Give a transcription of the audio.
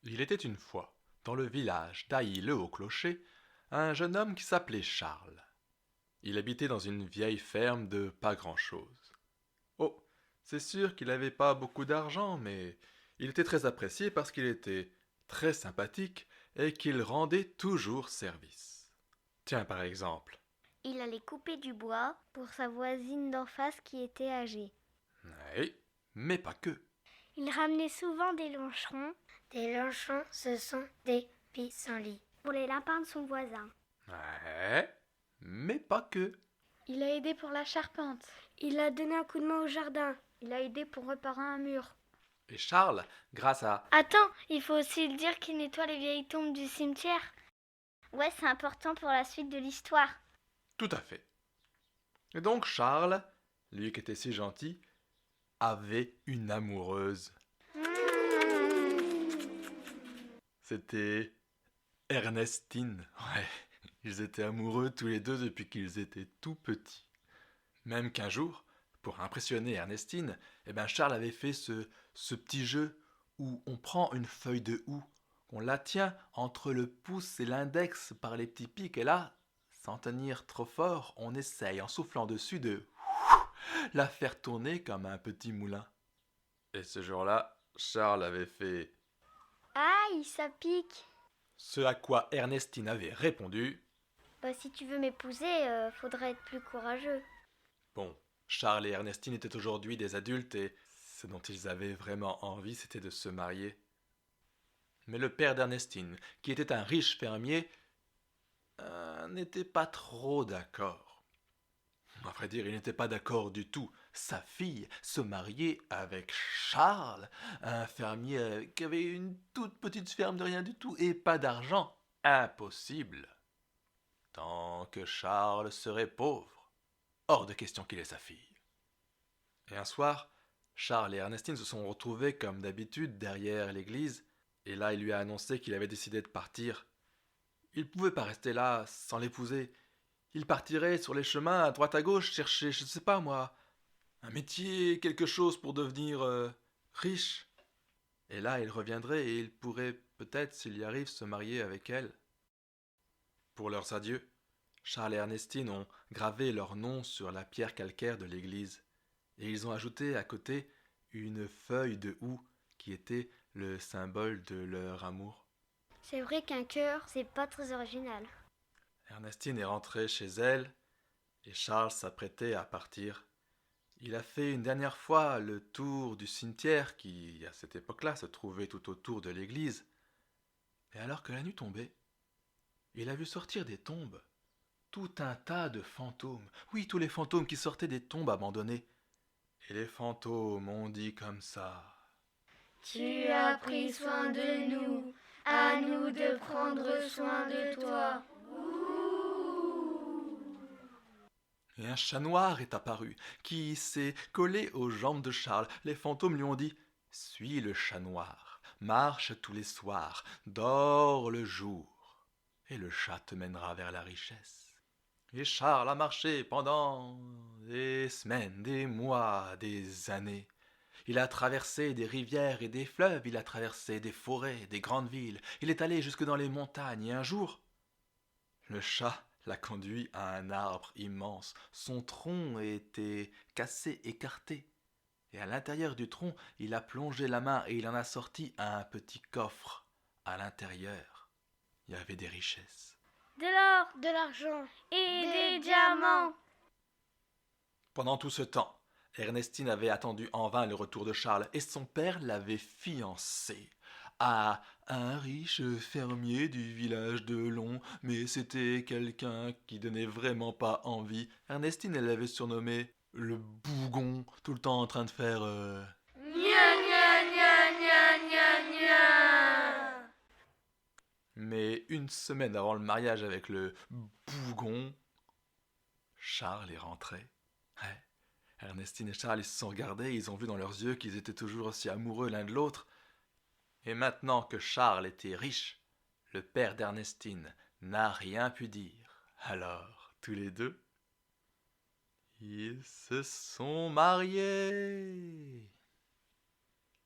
Il était une fois, dans le village d'Ailly-le-Haut-Clocher, un jeune homme qui s'appelait Charles. Il habitait dans une vieille ferme de pas grand-chose. Oh, c'est sûr qu'il n'avait pas beaucoup d'argent, mais il était très apprécié parce qu'il était très sympathique et qu'il rendait toujours service. Tiens, par exemple. Il allait couper du bois pour sa voisine d'en face qui était âgée. Oui, mais pas que. Il ramenait souvent des loncherons. Des loncherons, ce sont des pissenlits. Pour les lapins de son voisin. Ouais, mais pas que. Il a aidé pour la charpente. Il a donné un coup de main au jardin. Il a aidé pour réparer un mur. Et Charles, grâce à... Attends, il faut aussi le dire qu'il nettoie les vieilles tombes du cimetière. Ouais, c'est important pour la suite de l'histoire. Tout à fait. Et donc Charles, lui qui était si gentil, avait une amoureuse. C'était Ernestine. Ouais, ils étaient amoureux tous les deux depuis qu'ils étaient tout petits. Même qu'un jour, pour impressionner Ernestine, Charles avait fait ce petit jeu où on prend une feuille de houx, on la tient entre le pouce et l'index par les petits pics, et là, sans tenir trop fort, on essaye en soufflant dessus de la faire tourner comme un petit moulin. Et ce jour-là, Charles avait fait Aïe, ça pique. ce à quoi Ernestine avait répondu. Bah, si tu veux m'épouser, faudrait être plus courageux. Bon, Charles et Ernestine étaient aujourd'hui des adultes et ce dont ils avaient vraiment envie, c'était de se marier. Mais le père d'Ernestine, qui était un riche fermier, n'était pas trop d'accord. À vrai dire, il n'était pas d'accord du tout. Sa fille se mariait avec Charles, un fermier qui avait une toute petite ferme de rien du tout et pas d'argent. Impossible. Tant que Charles serait pauvre, hors de question qu'il ait sa fille. Et un soir, Charles et Ernestine se sont retrouvés comme d'habitude derrière l'église, et là il lui a annoncé qu'il avait décidé de partir. Il ne pouvait pas rester là sans l'épouser. Il partirait sur les chemins à droite à gauche chercher, je ne sais pas moi, un métier, quelque chose pour devenir riche. Et là il reviendrait et il pourrait peut-être, s'il y arrive, se marier avec elle. Pour leurs adieux, Charles et Ernestine ont gravé leurs noms sur la pierre calcaire de l'église. Et ils ont ajouté à côté une feuille de houx qui était le symbole de leur amour. C'est vrai qu'un cœur, c'est pas très original. Ernestine est rentrée chez elle et Charles s'apprêtait à partir. Il a fait une dernière fois le tour du cimetière qui, à cette époque-là, se trouvait tout autour de l'église. Et alors que la nuit tombait, il a vu sortir des tombes tout un tas de fantômes. Oui, tous les fantômes qui sortaient des tombes abandonnées. Et les fantômes ont dit comme ça. Tu as pris soin de nous, à nous de prendre soin de toi. Et un chat noir est apparu, qui s'est collé aux jambes de Charles. Les fantômes lui ont dit « Suis le chat noir, marche tous les soirs, dors le jour, et le chat te mènera vers la richesse. » Et Charles a marché pendant des semaines, des mois, des années. Il a traversé des rivières et des fleuves, il a traversé des forêts, des grandes villes, il est allé jusque dans les montagnes, et un jour, le chat l'a conduit à un arbre immense. Son tronc était cassé, écarté. Et à l'intérieur du tronc, il a plongé la main et il en a sorti un petit coffre. À l'intérieur, il y avait des richesses. De l'or, de l'argent et des diamants. Pendant tout ce temps, Ernestine avait attendu en vain le retour de Charles et son père l'avait fiancé à un riche fermier du village de Long, mais c'était quelqu'un qui donnait vraiment pas envie. Ernestine, elle l'avait surnommé le bougon, tout le temps en train de faire Gna gna gna gna gna gna. Mais une semaine avant le mariage avec le bougon, Charles est rentré. Ouais. Ernestine et Charles, ils se sont regardés, ils ont vu dans leurs yeux qu'ils étaient toujours aussi amoureux l'un de l'autre. Et maintenant que Charles était riche, le père d'Ernestine n'a rien pu dire. Alors, tous les deux, ils se sont mariés.